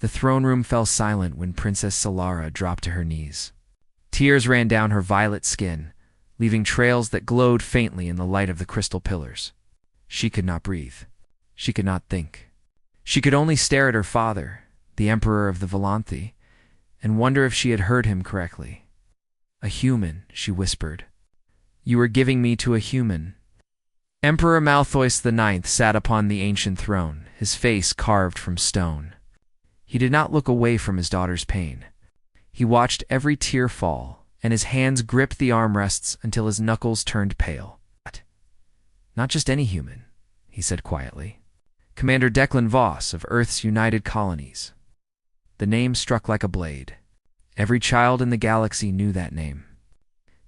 The throne room fell silent when Princess Solara dropped to her knees. Tears ran down her violet skin, leaving trails that glowed faintly in the light of the crystal pillars. She could not breathe. She could not think. She could only stare at her father, the Emperor of the Volanthi, and wonder if she had heard him correctly. "A human," she whispered. "You are giving me to a human." Emperor Malthois IX sat upon the ancient throne, his face carved from stone. He did not look away from his daughter's pain. He watched every tear fall, and his hands gripped the armrests until his knuckles turned pale. "Not just any human," he said quietly. "Commander Declan Voss of Earth's United Colonies." The name struck like a blade. Every child in the galaxy knew that name.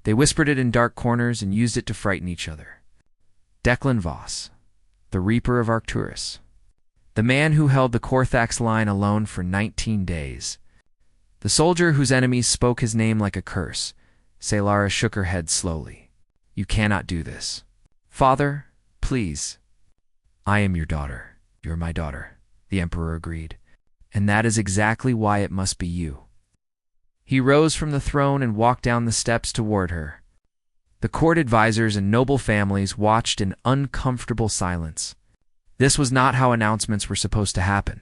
They whispered it in dark corners and used it to frighten each other. Declan Voss, the Reaper of Arcturus. The man who held the Korthax line alone for 19 days. The soldier whose enemies spoke his name like a curse. Solara shook her head slowly. "You cannot do this." "Father, please." "I am your daughter. You're my daughter," the Emperor agreed. "And that is exactly why it must be you." He rose from the throne and walked down the steps toward her. The court advisors and noble families watched in uncomfortable silence. This was not how announcements were supposed to happen.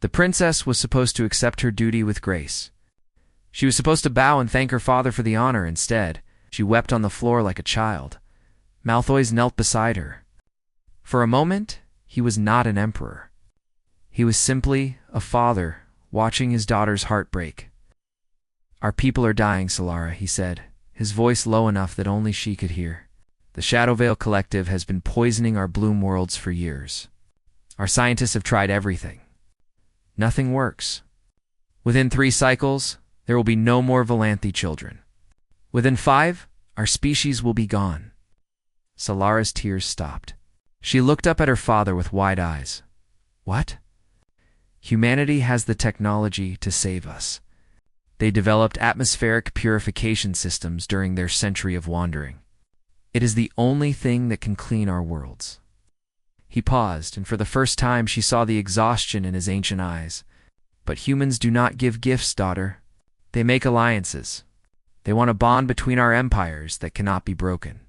The princess was supposed to accept her duty with grace. She was supposed to bow and thank her father for the honor. Instead, she wept on the floor like a child. Malthois knelt beside her. For a moment, he was not an emperor. He was simply a father watching his daughter's heart break. "Our people are dying, Solara," he said, his voice low enough that only she could hear. "The Shadowvale Collective has been poisoning our bloom worlds for years. Our scientists have tried everything. Nothing works. Within 3 cycles, there will be no more Volanthi children. Within 5, our species will be gone." Solara's tears stopped. She looked up at her father with wide eyes. "What?" "Humanity has the technology to save us. They developed atmospheric purification systems during their century of wandering. It is the only thing that can clean our worlds." He paused, and for the first time she saw the exhaustion in his ancient eyes. "But humans do not give gifts, daughter. They make alliances. They want a bond between our empires that cannot be broken."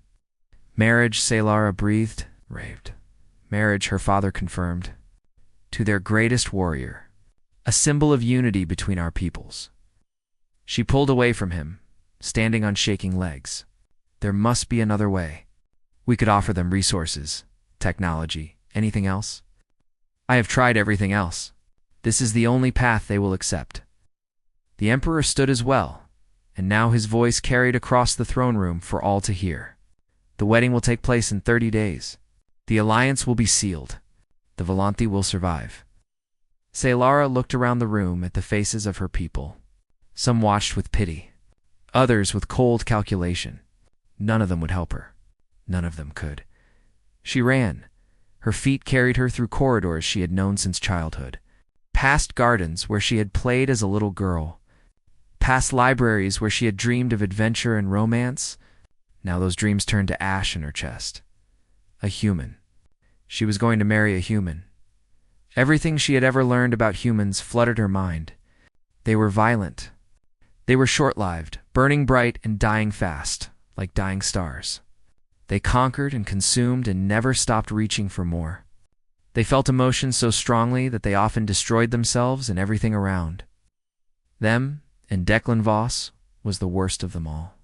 "Marriage," Solara breathed, raved. "Marriage," her father confirmed. "To their greatest warrior. A symbol of unity between our peoples." She pulled away from him, standing on shaking legs. "There must be another way. We could offer them resources, technology, anything else. I have tried everything else. This is the only path they will accept." The Emperor stood as well, and now his voice carried across the throne room for all to hear. "The wedding will take place in 30 days. The alliance will be sealed. The Volanthi will survive." Solara looked around the room at the faces of her people. Some watched with pity, others with cold calculation. None of them would help her. None of them could. She ran. Her feet carried her through corridors she had known since childhood, past gardens where she had played as a little girl, past libraries where she had dreamed of adventure and romance. Now those dreams turned to ash in her chest. A human. She was going to marry a human. Everything she had ever learned about humans flooded her mind. They were violent. They were short-lived, burning bright and dying fast, like dying stars. They conquered and consumed and never stopped reaching for more. They felt emotions so strongly that they often destroyed themselves and everything around. Them, and Declan Voss, was the worst of them all.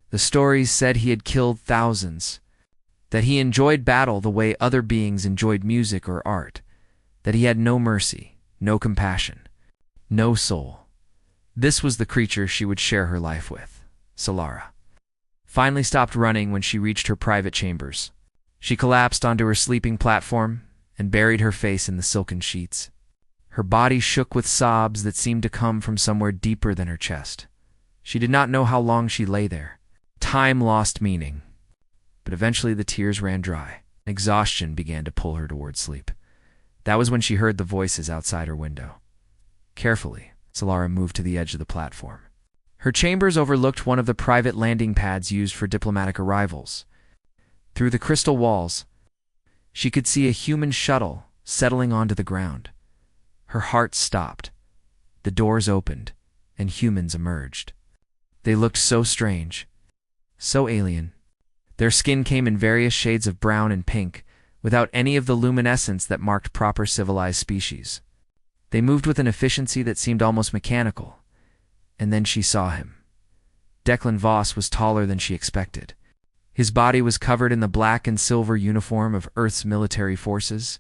The stories said he had killed thousands, that he enjoyed battle the way other beings enjoyed music or art, that he had no mercy, no compassion, no soul. This was the creature she would share her life with, Solara. Finally stopped running when she reached her private chambers. She collapsed onto her sleeping platform and buried her face in the silken sheets. Her body shook with sobs that seemed to come from somewhere deeper than her chest. She did not know how long she lay there. Time lost meaning. But eventually the tears ran dry. Exhaustion began to pull her toward sleep. That was when she heard the voices outside her window. Carefully, Solara moved to the edge of the platform. Her chambers overlooked one of the private landing pads used for diplomatic arrivals. Through the crystal walls, she could see a human shuttle settling onto the ground. Her heart stopped. The doors opened, and humans emerged. They looked so strange, so alien. Their skin came in various shades of brown and pink, without any of the luminescence that marked proper civilized species. They moved with an efficiency that seemed almost mechanical. And then she saw him. Declan Voss was taller than she expected. His body was covered in the black and silver uniform of Earth's military forces,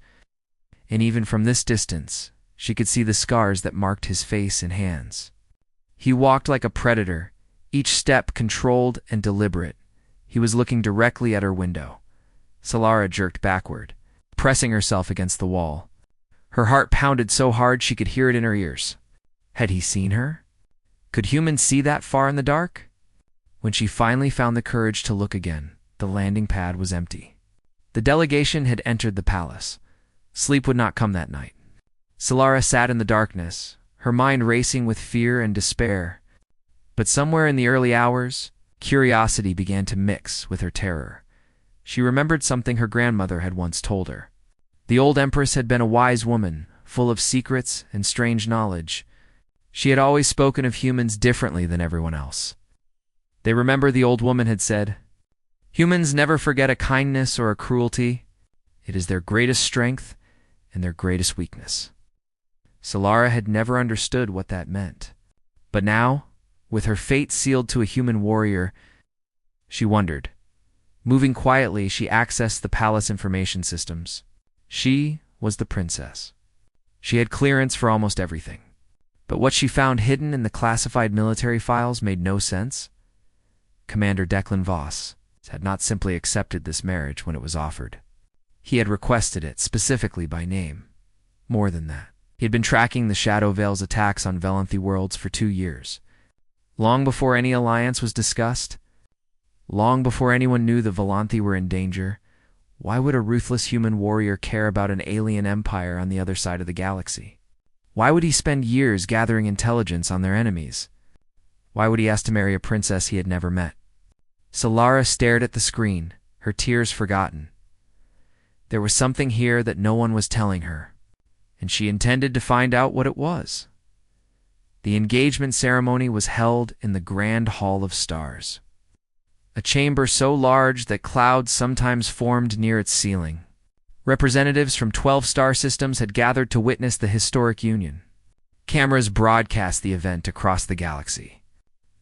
and even from this distance, she could see the scars that marked his face and hands. He walked like a predator, each step controlled and deliberate. He was looking directly at her window. Solara jerked backward, pressing herself against the wall. Her heart pounded so hard she could hear it in her ears. Had he seen her? Could humans see that far in the dark? When she finally found the courage to look again, the landing pad was empty. The delegation had entered the palace. Sleep would not come that night. Solara sat in the darkness, her mind racing with fear and despair. But somewhere in the early hours, curiosity began to mix with her terror. She remembered something her grandmother had once told her. The old empress had been a wise woman, full of secrets and strange knowledge. She had always spoken of humans differently than everyone else. They remember the old woman had said, "Humans never forget a kindness or a cruelty. It is their greatest strength and their greatest weakness." Solara had never understood what that meant. But now, with her fate sealed to a human warrior, she wondered. Moving quietly, she accessed the palace information systems. She was the princess. She had clearance for almost everything. But what she found hidden in the classified military files made no sense. Commander Declan Voss had not simply accepted this marriage when it was offered. He had requested it specifically by name. More than that, he had been tracking the Shadow Veil's attacks on Velanthi worlds for 2 years. Long before any alliance was discussed, long before anyone knew the Velanthi were in danger, why would a ruthless human warrior care about an alien empire on the other side of the galaxy? Why would he spend years gathering intelligence on their enemies? Why would he ask to marry a princess he had never met? Solara stared at the screen, her tears forgotten. There was something here that no one was telling her, and she intended to find out what it was. The engagement ceremony was held in the Grand Hall of Stars, a chamber so large that clouds sometimes formed near its ceiling. Representatives from 12 star systems had gathered to witness the historic union. Cameras broadcast the event across the galaxy.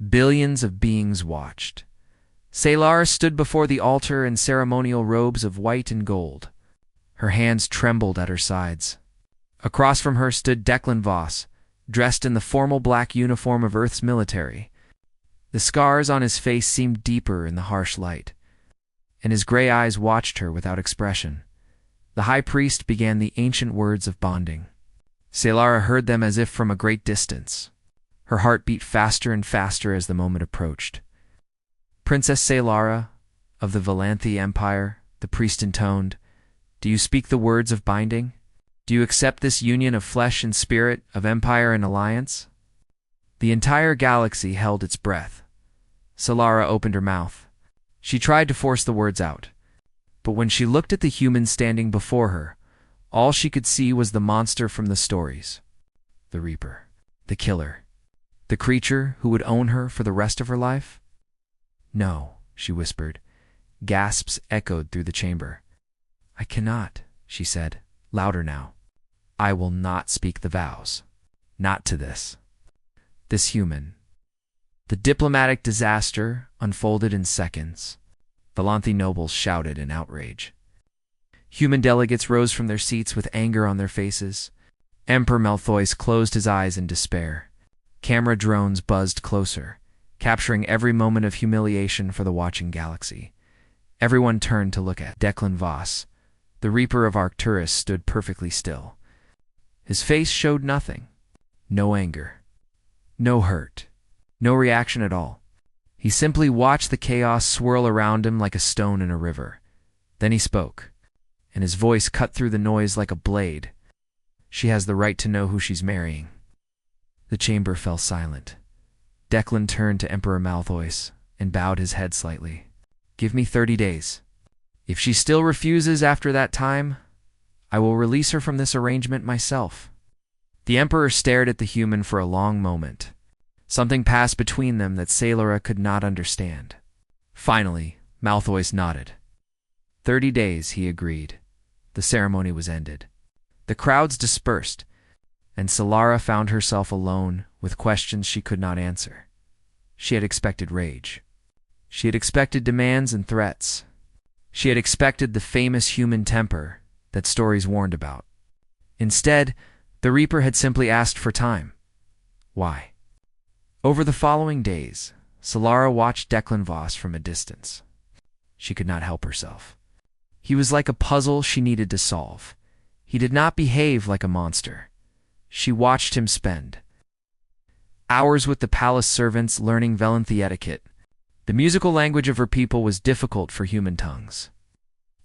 Billions of beings watched. Solara stood before the altar in ceremonial robes of white and gold. Her hands trembled at her sides. Across from her stood Declan Voss, dressed in the formal black uniform of Earth's military. The scars on his face seemed deeper in the harsh light, and his gray eyes watched her without expression. The high priest began the ancient words of bonding. Solara heard them as if from a great distance. Her heart beat faster and faster as the moment approached. "Princess Solara, of the Velanthi Empire," the priest intoned, "do you speak the words of binding? Do you accept this union of flesh and spirit, of empire and alliance?" The entire galaxy held its breath. Solara opened her mouth. She tried to force the words out. But when she looked at the human standing before her, all she could see was the monster from the stories. The Reaper. The killer. The creature who would own her for the rest of her life? "No," she whispered. Gasps echoed through the chamber. "I cannot," she said, louder now. "I will not speak the vows. Not to this human." The diplomatic disaster unfolded in seconds. Velanthi nobles shouted in outrage. Human delegates rose from their seats with anger on their faces. Emperor Malthois closed his eyes in despair. Camera drones buzzed closer, capturing every moment of humiliation for the watching galaxy. Everyone turned to look at Declan Voss. The Reaper of Arcturus stood perfectly still. His face showed nothing. No anger. No hurt. No reaction at all. He simply watched the chaos swirl around him like a stone in a river. Then he spoke, and his voice cut through the noise like a blade. "She has the right to know who she's marrying." The chamber fell silent. Declan turned to Emperor Malthois and bowed his head slightly. "Give me 30 days. If she still refuses after that time, I will release her from this arrangement myself." The Emperor stared at the human for a long moment. Something passed between them that Sailora could not understand. Finally, Malthois nodded. 30 days, he agreed. The ceremony was ended. The crowds dispersed, and Salara found herself alone with questions she could not answer. She had expected rage. She had expected demands and threats. She had expected the famous human temper that stories warned about. Instead, the Reaper had simply asked for time. Why? Over the following days, Salara watched Declan Voss from a distance. She could not help herself. He was like a puzzle she needed to solve. He did not behave like a monster. She watched him spend hours with the palace servants learning Velanthi etiquette. The musical language of her people was difficult for human tongues.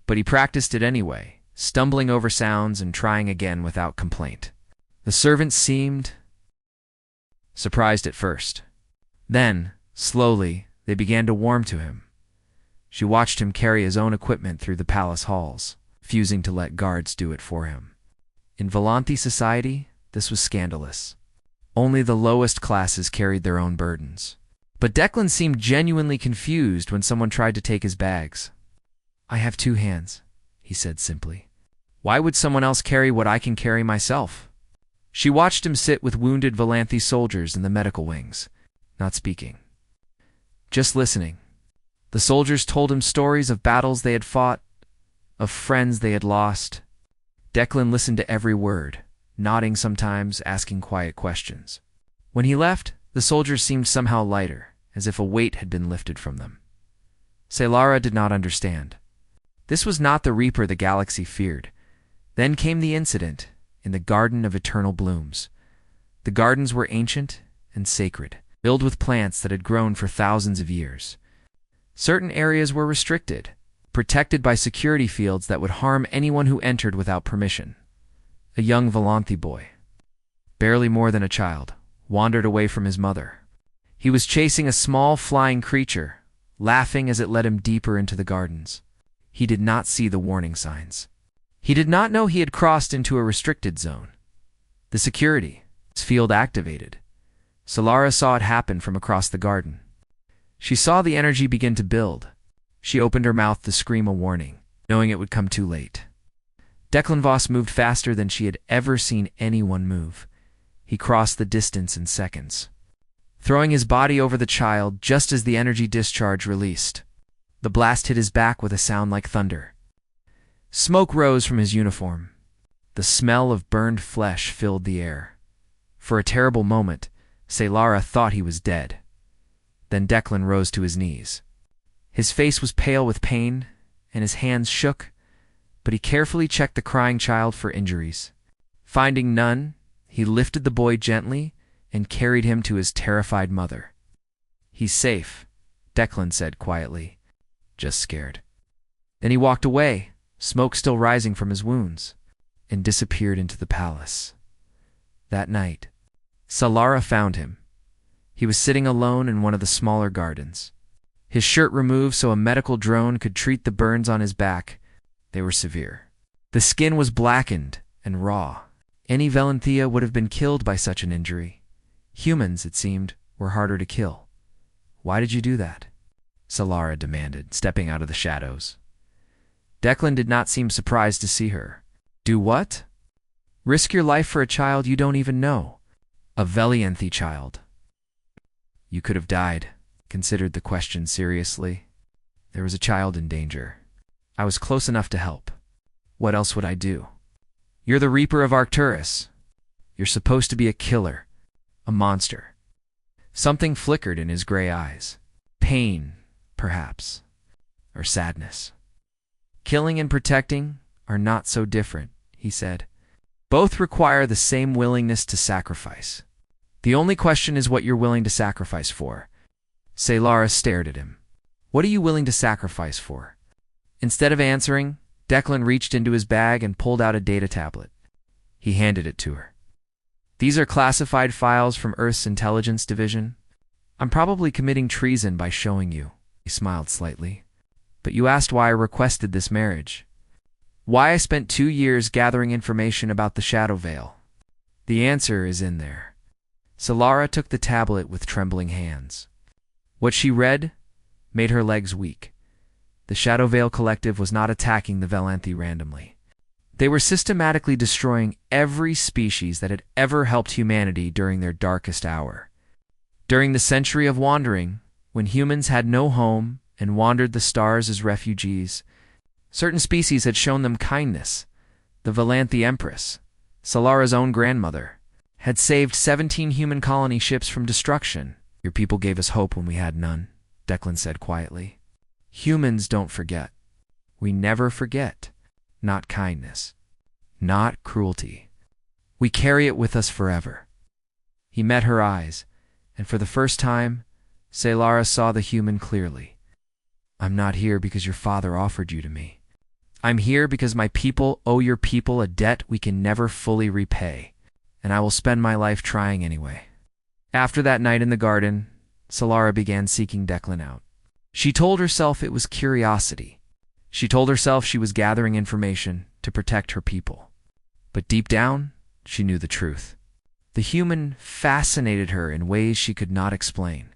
But he practiced it anyway, stumbling over sounds and trying again without complaint. The servants seemed surprised at first. Then, slowly, they began to warm to him. She watched him carry his own equipment through the palace halls, refusing to let guards do it for him. In Velanthi society, this was scandalous. Only the lowest classes carried their own burdens. But Declan seemed genuinely confused when someone tried to take his bags. "I have 2 hands," he said simply. "Why would someone else carry what I can carry myself?" She watched him sit with wounded Velanthi soldiers in the medical wings, not speaking, just listening. The soldiers told him stories of battles they had fought, of friends they had lost. Declan listened to every word, nodding sometimes, asking quiet questions. When he left, the soldiers seemed somehow lighter, as if a weight had been lifted from them. Salara did not understand. This was not the Reaper the galaxy feared. Then came the incident in the Garden of Eternal Blooms. The gardens were ancient and sacred, filled with plants that had grown for thousands of years. Certain areas were restricted, protected by security fields that would harm anyone who entered without permission. A young Velanthi boy, barely more than a child, wandered away from his mother. He was chasing a small flying creature, laughing as it led him deeper into the gardens. He did not see the warning signs. He did not know he had crossed into a restricted zone. The security field activated. Salara saw it happen from across the garden. She saw the energy begin to build. She opened her mouth to scream a warning, knowing it would come too late. Declan Voss moved faster than she had ever seen anyone move. He crossed the distance in seconds, throwing his body over the child just as the energy discharge released. The blast hit his back with a sound like thunder. Smoke rose from his uniform. The smell of burned flesh filled the air. For a terrible moment, Salara thought he was dead. Then Declan rose to his knees. His face was pale with pain, and his hands shook, but he carefully checked the crying child for injuries. Finding none, he lifted the boy gently and carried him to his terrified mother. "He's safe," Declan said quietly, "just scared." Then he walked away, smoke still rising from his wounds, and disappeared into the palace. That night, Salara found him. He was sitting alone in one of the smaller gardens. His shirt removed so a medical drone could treat the burns on his back. They were severe. The skin was blackened and raw. Any Velanthia would have been killed by such an injury. Humans, it seemed, were harder to kill. "Why did you do that?" Salara demanded, stepping out of the shadows. Declan did not seem surprised to see her. "Do what?" "Risk your life for a child you don't even know. A Velanthi child." "You could have died," considered the question seriously. "There was a child in danger. I was close enough to help. What else would I do? You're the Reaper of Arcturus. You're supposed to be a killer, a monster." Something flickered in his gray eyes. Pain, perhaps, or sadness. "Killing and protecting are not so different," he said. "Both require the same willingness to sacrifice. The only question is what you're willing to sacrifice for." Salara stared at him. "What are you willing to sacrifice for?" Instead of answering, Declan reached into his bag and pulled out a data tablet. He handed it to her. "These are classified files from Earth's intelligence division. I'm probably committing treason by showing you." He smiled slightly. "But you asked why I requested this marriage. Why I spent 2 years gathering information about the Shadow Veil. The answer is in there. Solara took the tablet with trembling hands. What she read made her legs weak. The Shadow Veil Collective was not attacking the Valanthi randomly. They were systematically destroying every species that had ever helped humanity during their darkest hour. During the century of wandering, when humans had no home and wandered the stars as refugees, certain species had shown them kindness. The Valanthi Empress, Solara's own grandmother, had saved 17 human colony ships from destruction. Your people gave us hope when we had none, Declan said quietly. Humans don't forget. We never forget. Not kindness. Not cruelty. We carry it with us forever. He met her eyes, and for the first time, Solara saw the human clearly. I'm not here because your father offered you to me. I'm here because my people owe your people a debt we can never fully repay, and I will spend my life trying anyway. After that night in the garden, Solara began seeking Declan out. She told herself it was curiosity. She told herself she was gathering information to protect her people. But deep down, she knew the truth. The human fascinated her in ways she could not explain.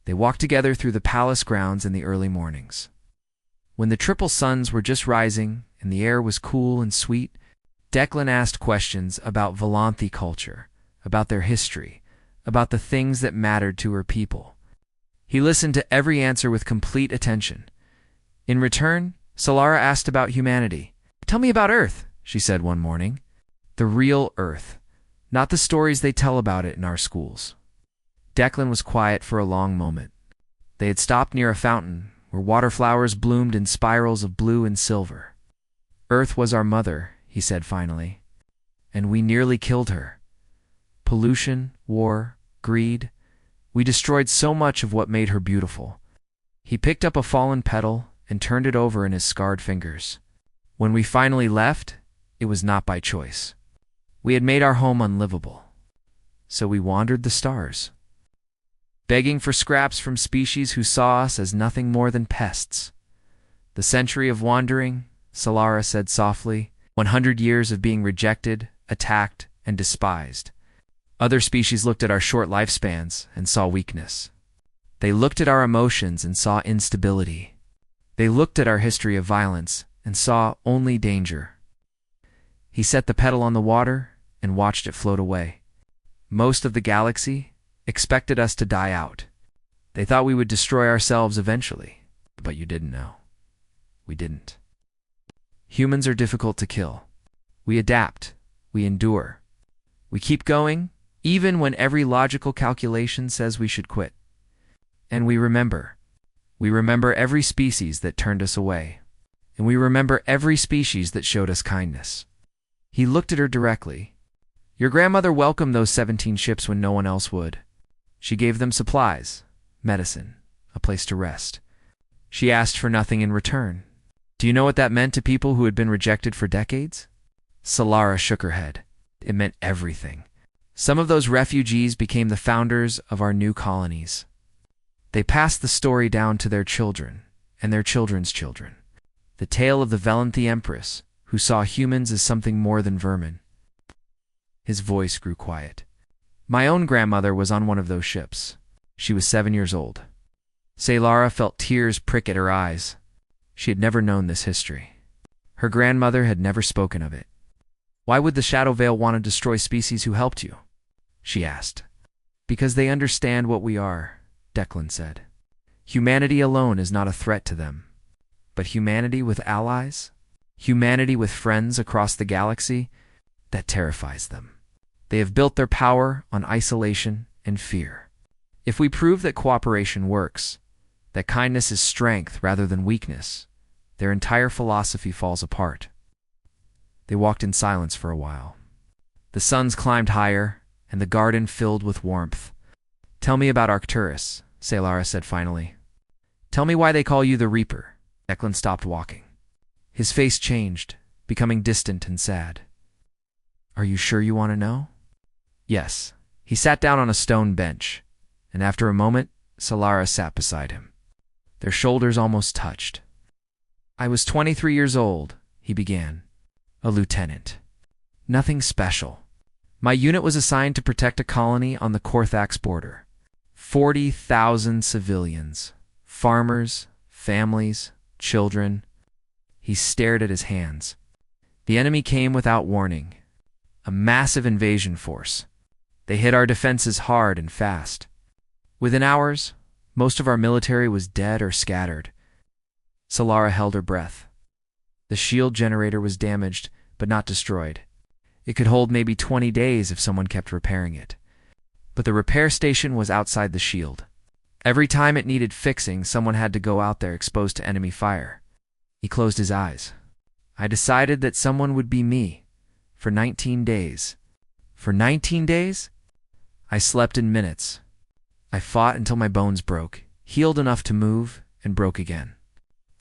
They walked together through the palace grounds in the early mornings. When the triple suns were just rising and the air was cool and sweet, Declan asked questions about Valanthi culture, about their history, about the things that mattered to her people. He listened to every answer with complete attention. In return, Solara asked about humanity. Tell me about Earth, she said one morning. The real Earth, not the stories they tell about it in our schools. Declan was quiet for a long moment. They had stopped near a fountain where waterflowers bloomed in spirals of blue and silver. Earth was our mother, he said finally, and we nearly killed her. Pollution, war, greed. We destroyed so much of what made her beautiful. He picked up a fallen petal and turned it over in his scarred fingers. When we finally left, it was not by choice. We had made our home unlivable. So we wandered the stars, begging for scraps from species who saw us as nothing more than pests. The century of wandering, Solara said softly, 100 years of being rejected, attacked, and despised. Other species looked at our short lifespans and saw weakness. They looked at our emotions and saw instability. They looked at our history of violence and saw only danger. He set the petal on the water and watched it float away. Most of the galaxy expected us to die out. They thought we would destroy ourselves eventually, but you didn't know. We didn't. Humans are difficult to kill. We adapt. We endure. We keep going, even when every logical calculation says we should quit. And we remember. We remember every species that turned us away. And we remember every species that showed us kindness. He looked at her directly. Your grandmother welcomed those 17 ships when no one else would. She gave them supplies, medicine, a place to rest. She asked for nothing in return. Do you know what that meant to people who had been rejected for decades? Solara shook her head. It meant everything. Some of those refugees became the founders of our new colonies. They passed the story down to their children and their children's children. The tale of the Valanthi Empress, who saw humans as something more than vermin. His voice grew quiet. My own grandmother was on one of those ships. She was 7 years old. Solara felt tears prick at her eyes. She had never known this history. Her grandmother had never spoken of it. Why would the Shadow Veil want to destroy species who helped you? She asked. Because they understand what we are, Declan said. Humanity alone is not a threat to them. But humanity with allies, humanity with friends across the galaxy, that terrifies them. They have built their power on isolation and fear. If we prove that cooperation works, that kindness is strength rather than weakness, their entire philosophy falls apart. They walked in silence for a while. The suns climbed higher, and the garden filled with warmth. Tell me about Arcturus, Solara said finally. Tell me why they call you the Reaper. Declan stopped walking. His face changed, becoming distant and sad. Are you sure you want to know? Yes. He sat down on a stone bench, and after a moment, Solara sat beside him. Their shoulders almost touched. I was 23 years old, he began. A lieutenant. Nothing special. My unit was assigned to protect a colony on the Korthax border. 40,000 civilians, farmers, families, children. He stared at his hands. The enemy came without warning. A massive invasion force. They hit our defenses hard and fast. Within hours, most of our military was dead or scattered. Solara held her breath. The shield generator was damaged, but not destroyed. It could hold maybe 20 days if someone kept repairing it. But the repair station was outside the shield. Every time it needed fixing, someone had to go out there exposed to enemy fire. He closed his eyes. I decided that someone would be me. For 19 days. For 19 days? I slept in minutes. I fought until my bones broke, healed enough to move, and broke again.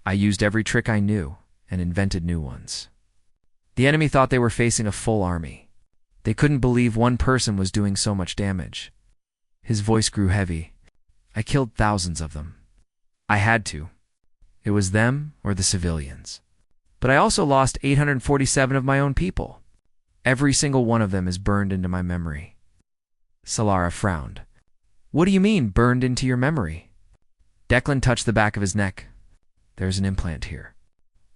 I used every trick I knew and invented new ones. The enemy thought they were facing a full army. They couldn't believe one person was doing so much damage. His voice grew heavy. I killed thousands of them. I had to. It was them or the civilians. But I also lost 847 of my own people. Every single one of them is burned into my memory. Solara frowned. What do you mean, burned into your memory? Declan touched the back of his neck. There's an implant here.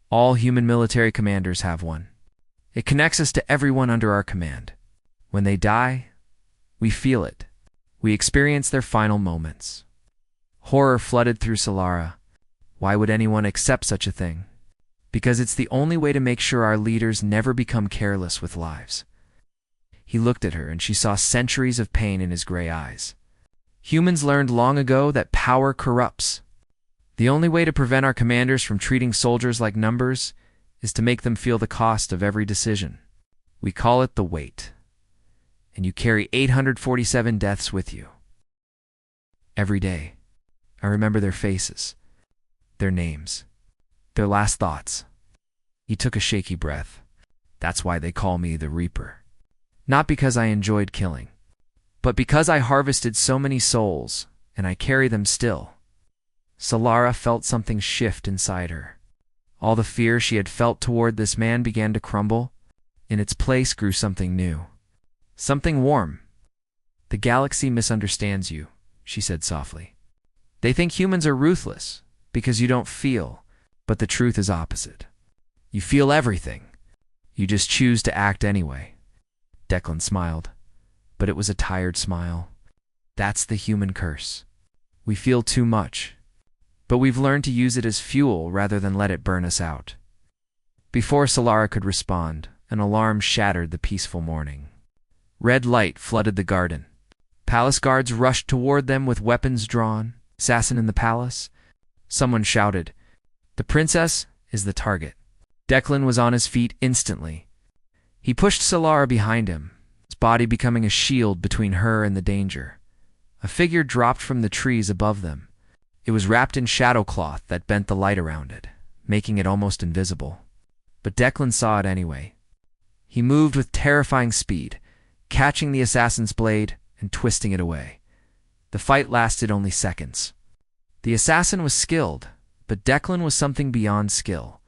All human military commanders have one. It connects us to everyone under our command. When they die, we feel it. We experience their final moments. Horror flooded through Solara. Why would anyone accept such a thing? Because it's the only way to make sure our leaders never become careless with lives. He looked at her, and she saw centuries of pain in his gray eyes. Humans learned long ago that power corrupts. The only way to prevent our commanders from treating soldiers like numbers is to make them feel the cost of every decision. We call it the weight. And you carry 847 deaths with you. Every day, I remember their faces, their names, their last thoughts. He took a shaky breath. That's why they call me the Reaper. Not because I enjoyed killing, but because I harvested so many souls, and I carry them still. Solara felt something shift inside her. All the fear she had felt toward this man began to crumble. In its place grew something new. Something warm. The galaxy misunderstands you, she said softly. They think humans are ruthless because you don't feel, but the truth is opposite. You feel everything. You just choose to act anyway. Declan smiled, but it was a tired smile. That's the human curse. We feel too much, but we've learned to use it as fuel rather than let it burn us out. Before Solara could respond, an alarm shattered the peaceful morning. Red light flooded the garden. Palace guards rushed toward them with weapons drawn. Assassin in the palace? Someone shouted, "The princess is the target." Declan was on his feet instantly. He pushed Solara behind him, his body becoming a shield between her and the danger. A figure dropped from the trees above them. It was wrapped in shadow cloth that bent the light around it, making it almost invisible. But Declan saw it anyway. He moved with terrifying speed, catching the assassin's blade and twisting it away. The fight lasted only seconds. The assassin was skilled, but Declan was something beyond skill.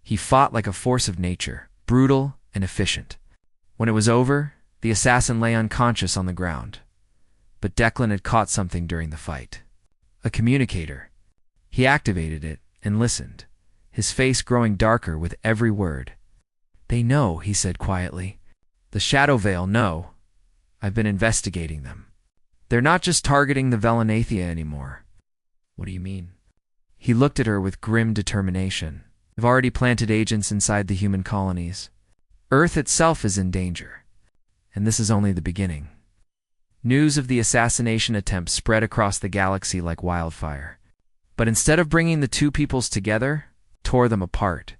He fought like a force of nature, brutal and efficient. When it was over, the assassin lay unconscious on the ground. But Declan had caught something during the fight. A communicator. He activated it and listened, his face growing darker with every word. "They know," he said quietly. "The Shadow Veil know. I've been investigating them. They're not just targeting the Velanathia anymore." "What do you mean?" He looked at her with grim determination. "They've already planted agents inside the human colonies. Earth itself is in danger. And this is only the beginning." News of the assassination attempt spread across the galaxy like wildfire. But instead of bringing the two peoples together, tore them apart.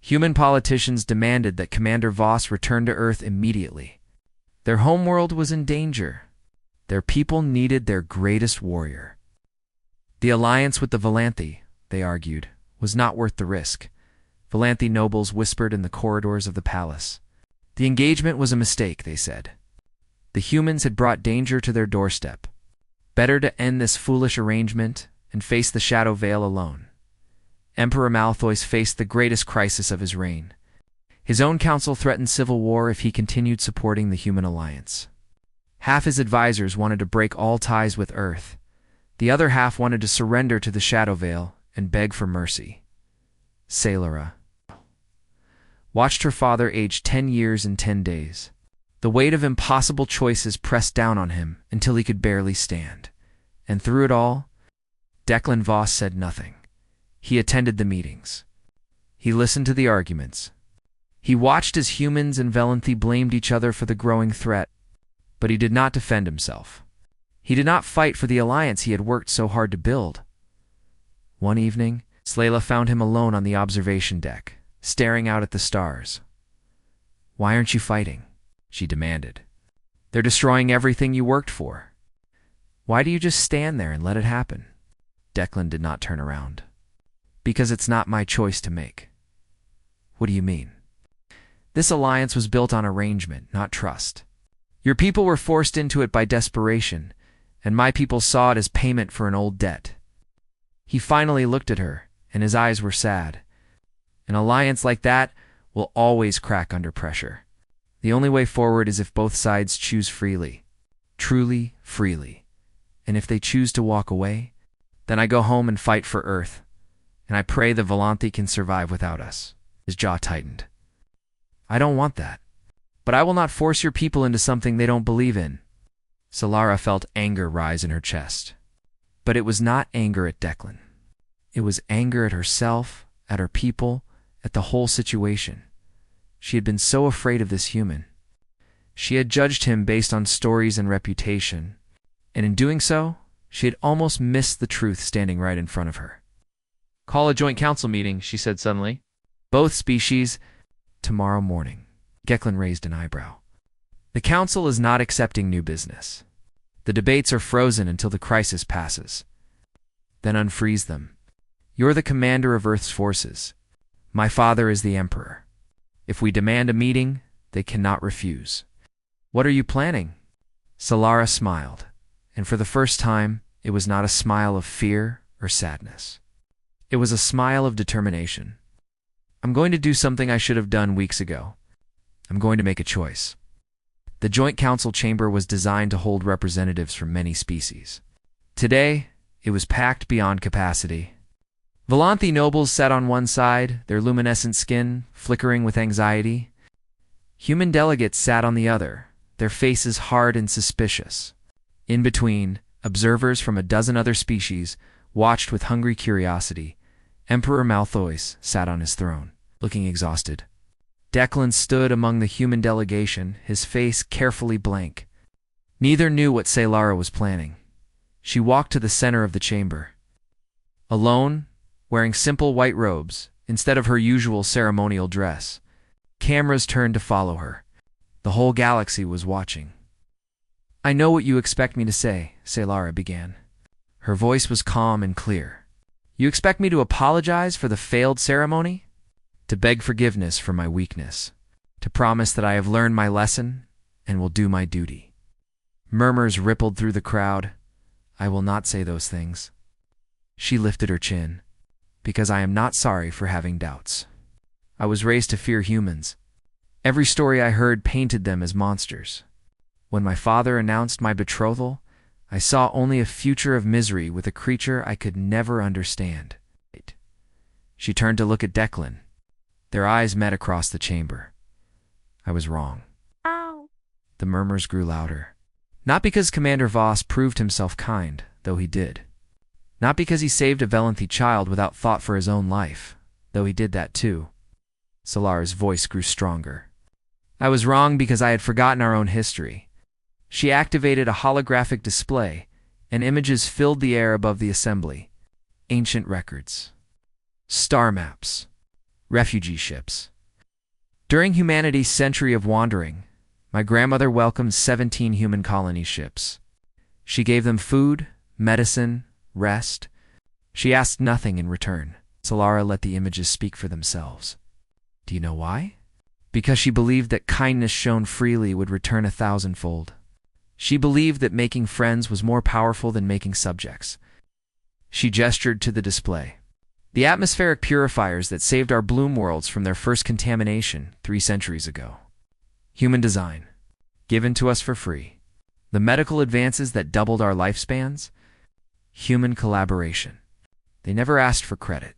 Human politicians demanded that Commander Voss return to Earth immediately. Their homeworld was in danger. Their people needed their greatest warrior. The alliance with the Valanthi, they argued, was not worth the risk. Valanthi nobles whispered in the corridors of the palace. The engagement was a mistake, they said. The humans had brought danger to their doorstep. Better to end this foolish arrangement and face the Shadow Veil alone. Emperor Malthois faced the greatest crisis of his reign. His own council threatened civil war if he continued supporting the Human Alliance. Half his advisors wanted to break all ties with Earth. The other half wanted to surrender to the Shadow Veil and beg for mercy. Sailora watched her father age 10 years in 10 days. The weight of impossible choices pressed down on him until he could barely stand. And through it all, Declan Voss said nothing. He attended the meetings. He listened to the arguments. He watched as humans and Valenthi blamed each other for the growing threat, but he did not defend himself. He did not fight for the alliance he had worked so hard to build. One evening, Slayla found him alone on the observation deck, staring out at the stars. "Why aren't you fighting?" she demanded. "They're destroying everything you worked for. Why do you just stand there and let it happen?" Declan did not turn around. "Because it's not my choice to make." "What do you mean?" "This alliance was built on arrangement, not trust. Your people were forced into it by desperation, and my people saw it as payment for an old debt." He finally looked at her, and his eyes were sad. "An alliance like that will always crack under pressure. The only way forward is if both sides choose freely. Truly freely. And if they choose to walk away, then I go home and fight for Earth, and I pray the Valanthi can survive without us." His jaw tightened. "I don't want that. But I will not force your people into something they don't believe in." Solara felt anger rise in her chest. But it was not anger at Declan. It was anger at herself, at her people, at the whole situation. She had been so afraid of this human. She had judged him based on stories and reputation, and in doing so, she had almost missed the truth standing right in front of her. "Call a joint council meeting," she said suddenly. "Both species, tomorrow morning." Declan raised an eyebrow. "The council is not accepting new business. The debates are frozen until the crisis passes. Then unfreeze them. You're the commander of Earth's forces. My father is the emperor. If we demand a meeting, they cannot refuse." "What are you planning?" Solara smiled, and for the first time, it was not a smile of fear or sadness. It was a smile of determination. "I'm going to do something I should have done weeks ago. I'm going to make a choice." The Joint Council chamber was designed to hold representatives from many species. Today, it was packed beyond capacity. Valanthi nobles sat on one side, their luminescent skin flickering with anxiety. Human delegates sat on the other, their faces hard and suspicious. In between, observers from a dozen other species watched with hungry curiosity. Emperor Malthois sat on his throne, looking exhausted. Declan stood among the human delegation, his face carefully blank. Neither knew what Saylara was planning. She walked to the center of the chamber. Alone, wearing simple white robes, instead of her usual ceremonial dress, cameras turned to follow her. The whole galaxy was watching. "I know what you expect me to say," Saylara began. Her voice was calm and clear. "You expect me to apologize for the failed ceremony? To beg forgiveness for my weakness? To promise that I have learned my lesson and will do my duty?" Murmurs rippled through the crowd. "I will not say those things." She lifted her chin. "Because I am not sorry for having doubts. I was raised to fear humans. Every story I heard painted them as monsters. When my father announced my betrothal, I saw only a future of misery with a creature I could never understand." She turned to look at Declan. Their eyes met across the chamber. "I was wrong." Ow. The murmurs grew louder. Not because Commander Voss proved himself kind, though he did. Not because he saved a Valanthi child without thought for his own life, though he did that too. Solara's voice grew stronger. "I was wrong because I had forgotten our own history." She activated a holographic display, and images filled the air above the assembly. Ancient records. Star maps. Refugee ships. During humanity's century of wandering, my grandmother welcomed 17 human colony ships. She gave them food, medicine, rest. She asked nothing in return. Solara let the images speak for themselves. Do you know why? Because she believed that kindness shown freely would return 1,000-fold. She believed that making friends was more powerful than making subjects. She gestured to the display. The atmospheric purifiers that saved our bloom worlds from their first contamination 3 centuries ago. Human design, given to us for free. The medical advances that doubled our lifespans. Human collaboration. They never asked for credit.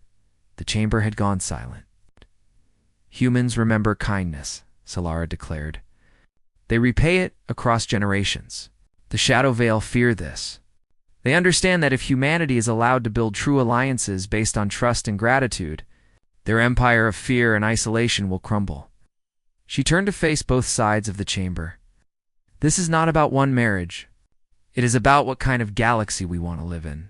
The chamber had gone silent. Humans remember kindness, Solara declared. They repay it across generations. The Shadow Veil fear this. They understand that if humanity is allowed to build true alliances based on trust and gratitude, their empire of fear and isolation will crumble. She turned to face both sides of the chamber. This is not about one marriage. It is about what kind of galaxy we want to live in.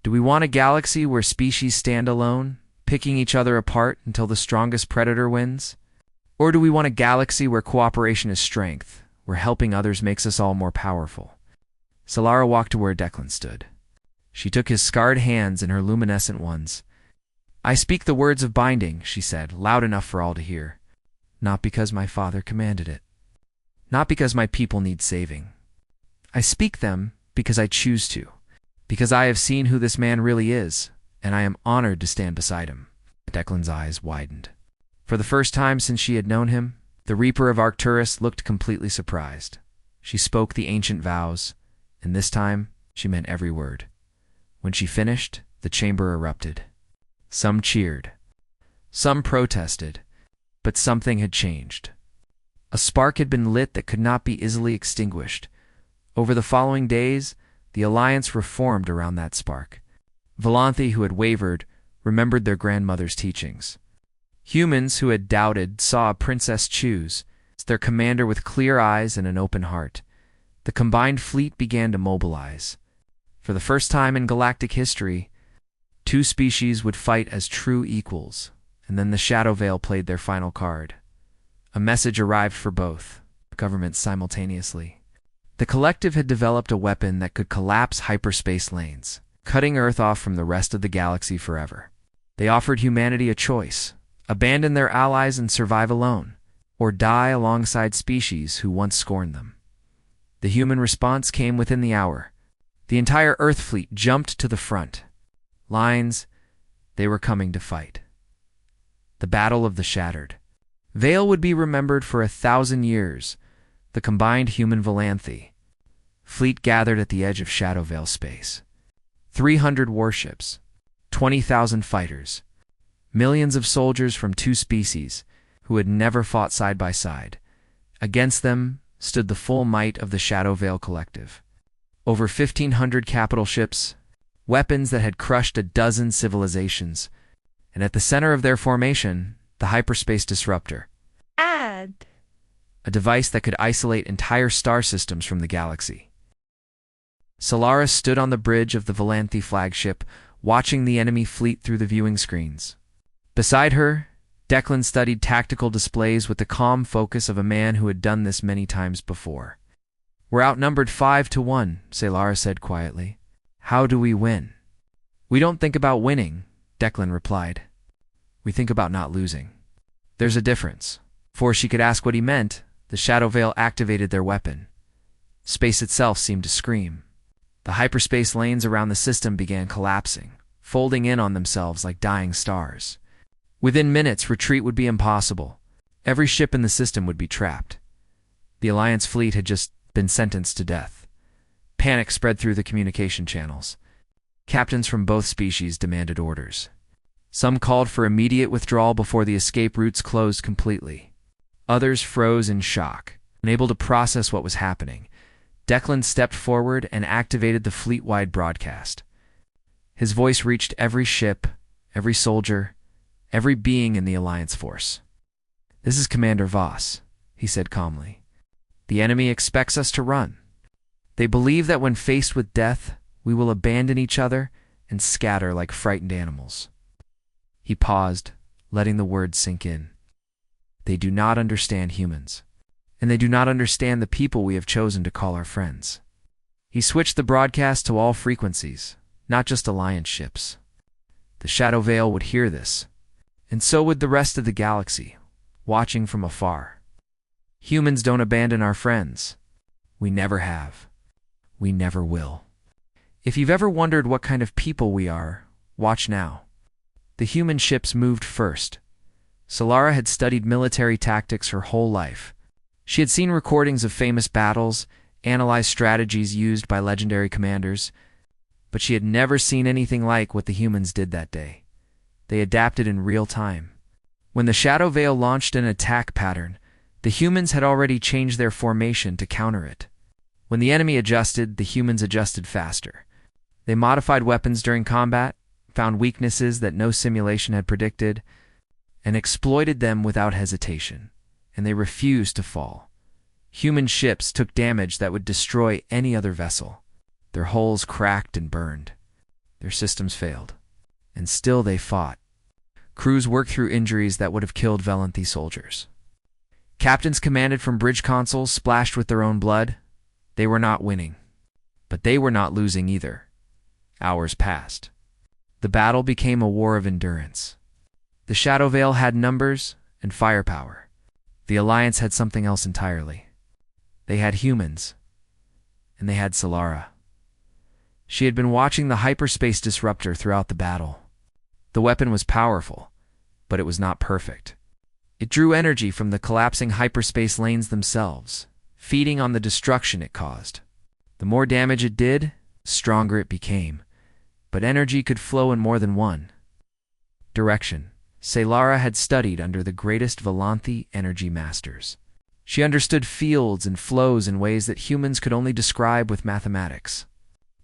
Do we want a galaxy where species stand alone, picking each other apart until the strongest predator wins? Or do we want a galaxy where cooperation is strength, where helping others makes us all more powerful? Solara walked to where Declan stood. She took his scarred hands in her luminescent ones. I speak the words of binding, she said, loud enough for all to hear. Not because my father commanded it. Not because my people need saving. I speak them because I choose to. Because I have seen who this man really is, and I am honored to stand beside him. Declan's eyes widened. For the first time since she had known him, the Reaper of Arcturus looked completely surprised. She spoke the ancient vows, and this time she meant every word. When she finished, the chamber erupted. Some cheered. Some protested. But something had changed. A spark had been lit that could not be easily extinguished. Over the following days, the Alliance reformed around that spark. Volanthi, who had wavered, remembered their grandmother's teachings. Humans who had doubted saw a princess choose, their commander with clear eyes and an open heart. The combined fleet began to mobilize. For the first time in galactic history, 2 species would fight as true equals, and then the Shadow Veil played their final card. A message arrived for both governments simultaneously. The collective had developed a weapon that could collapse hyperspace lanes, cutting Earth off from the rest of the galaxy forever. They offered humanity a choice: abandon their allies and survive alone, or die alongside species who once scorned them. The human response came within the hour. The entire Earth fleet jumped to the front. Lines, they were coming to fight. The Battle of the Shattered. Veil would be remembered for 1,000 years. The combined human Volanthi fleet gathered at the edge of Shadow Veil space. 300 warships, 20,000 fighters, millions of soldiers from 2 species who had never fought side by side. Against them stood the full might of the Shadow Veil collective. Over 1,500 capital ships, weapons that had crushed a dozen civilizations, and at the center of their formation, the hyperspace disruptor. A device that could isolate entire star systems from the galaxy. Solara stood on the bridge of the Volanthi flagship, watching the enemy fleet through the viewing screens. Beside her, Declan studied tactical displays with the calm focus of a man who had done this many times before. We're outnumbered 5-1, Solara said quietly. How do we win? We don't think about winning, Declan replied. We think about not losing. There's a difference. Before she could ask what he meant, the Shadow Veil activated their weapon. Space itself seemed to scream. The hyperspace lanes around the system began collapsing, folding in on themselves like dying stars. Within minutes, retreat would be impossible. Every ship in the system would be trapped. The Alliance fleet had just been sentenced to death. Panic spread through the communication channels. Captains from both species demanded orders. Some called for immediate withdrawal before the escape routes closed completely. Others froze in shock, unable to process what was happening. Declan stepped forward and activated the fleet-wide broadcast. His voice reached every ship, every soldier, every being in the Alliance force. This is Commander Voss, he said calmly. The enemy expects us to run. They believe that when faced with death, we will abandon each other and scatter like frightened animals. He paused, letting the words sink in. They do not understand humans, and they do not understand the people we have chosen to call our friends. He switched the broadcast to all frequencies, not just Alliance ships. The Shadow Veil would hear this, and so would the rest of the galaxy, watching from afar. Humans don't abandon our friends. We never have. We never will. If you've ever wondered what kind of people we are, watch now. The human ships moved first. Solara had studied military tactics her whole life. She had seen recordings of famous battles, analyzed strategies used by legendary commanders, but she had never seen anything like what the humans did that day. They adapted in real time. When the Shadow Veil launched an attack pattern, the humans had already changed their formation to counter it. When the enemy adjusted, the humans adjusted faster. They modified weapons during combat, found weaknesses that no simulation had predicted, and exploited them without hesitation. And they refused to fall. Human ships took damage that would destroy any other vessel. Their hulls cracked and burned. Their systems failed. And still they fought. Crews worked through injuries that would have killed Valanthi soldiers. Captains commanded from bridge consoles splashed with their own blood. They were not winning. But they were not losing either. Hours passed. The battle became a war of endurance. The Shadow Veil had numbers and firepower. The Alliance had something else entirely. They had humans. And they had Solara. She had been watching the hyperspace disruptor throughout the battle. The weapon was powerful, but it was not perfect. It drew energy from the collapsing hyperspace lanes themselves, feeding on the destruction it caused. The more damage it did, the stronger it became, but energy could flow in more than one direction. Solara had studied under the greatest Valanthi energy masters. She understood fields and flows in ways that humans could only describe with mathematics.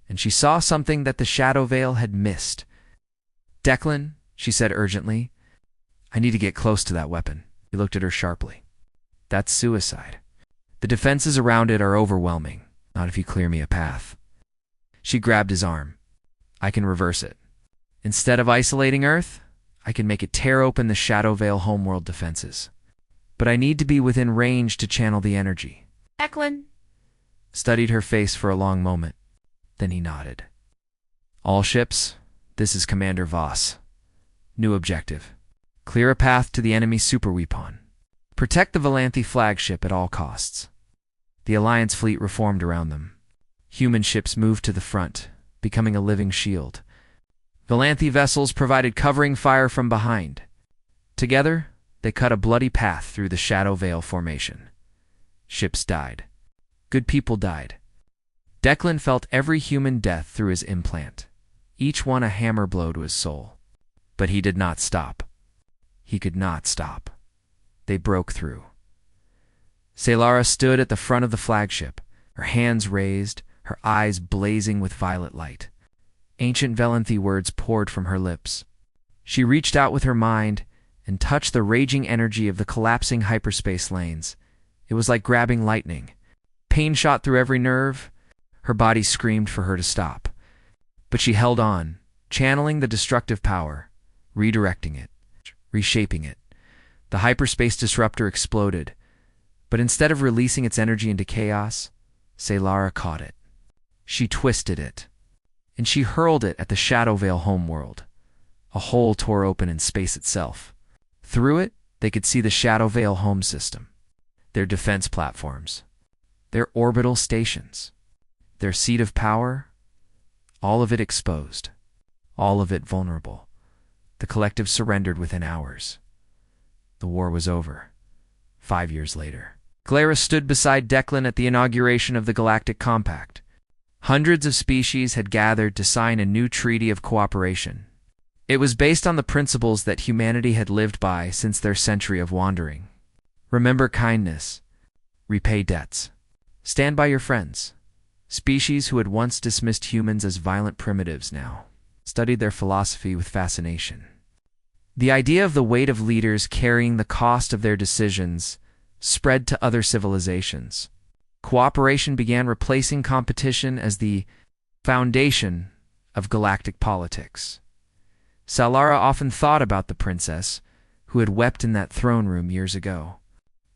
And she saw something that the Shadow Veil had missed. "Declan," she said urgently, "I need to get close to that weapon." He looked at her sharply. "That's suicide. The defenses around it are overwhelming, not if you clear me a path." She grabbed his arm. "I can reverse it. Instead of isolating Earth, I can make it tear open the Shadow Veil homeworld defenses. But I need to be within range to channel the energy." Declan studied her face for a long moment. Then he nodded. "All ships, this is Commander Voss. New objective. Clear a path to the enemy superweapon. Protect the Valanthi flagship at all costs." The Alliance fleet reformed around them. Human ships moved to the front, becoming a living shield. Valanthi vessels provided covering fire from behind. Together, they cut a bloody path through the Shadow Veil formation. Ships died. Good people died. Declan felt every human death through his implant, each one a hammer blow to his soul. But he did not stop. He could not stop. They broke through. Solara stood at the front of the flagship, her hands raised, her eyes blazing with violet light. Ancient Valanthi words poured from her lips. She reached out with her mind and touched the raging energy of the collapsing hyperspace lanes. It was like grabbing lightning. Pain shot through every nerve. Her body screamed for her to stop. But she held on, channeling the destructive power, redirecting it, reshaping it. The hyperspace disruptor exploded, but instead of releasing its energy into chaos, Solara caught it. She twisted it, and she hurled it at the Shadow Veil homeworld. A hole tore open in space itself. Through it, they could see the Shadow Veil home system, their defense platforms, their orbital stations, their seat of power, all of it exposed, all of it vulnerable. The collective surrendered within hours. The war was over. 5 years later. Glara stood beside Declan at the inauguration of the Galactic Compact. Hundreds of species had gathered to sign a new treaty of cooperation. It was based on the principles that humanity had lived by since their century of wandering. Remember kindness. Repay debts. Stand by your friends. Species who had once dismissed humans as violent primitives now studied their philosophy with fascination. The idea of the weight of leaders carrying the cost of their decisions spread to other civilizations. Cooperation began replacing competition as the foundation of galactic politics. Solara often thought about the princess who had wept in that throne room years ago.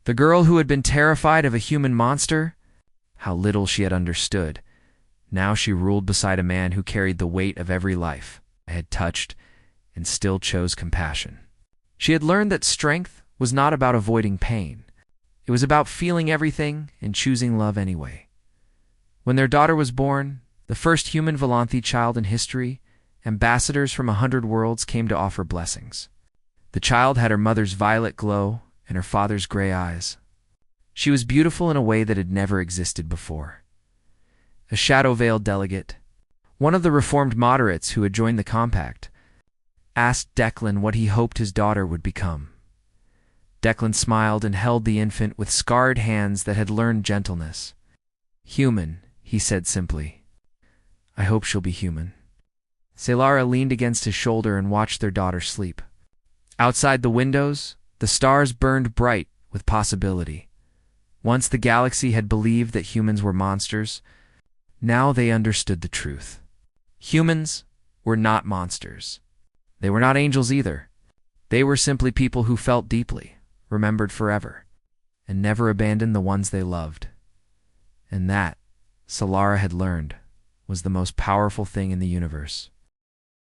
The girl who had been terrified of a human monster. How little she had understood. Now she ruled beside a man who carried the weight of every life I had touched and still chose compassion. She had learned that strength was not about avoiding pain. It was about feeling everything and choosing love anyway. When their daughter was born, the first human Valanthi child in history, Ambassadors from 100 worlds came to offer blessings. The child had her mother's violet glow and her father's gray eyes. She was beautiful in a way that had never existed before. A shadow-veiled delegate, one of the reformed moderates who had joined the compact, asked Declan what he hoped his daughter would become. Declan smiled and held the infant with scarred hands that had learned gentleness. "Human," he said simply. "I hope she'll be human." Solara leaned against his shoulder and watched their daughter sleep. Outside the windows, the stars burned bright with possibility. Once the galaxy had believed that humans were monsters, now they understood the truth. Humans were not monsters. They were not angels either. They were simply people who felt deeply, remembered forever, and never abandoned the ones they loved. And that, Solara had learned, was the most powerful thing in the universe.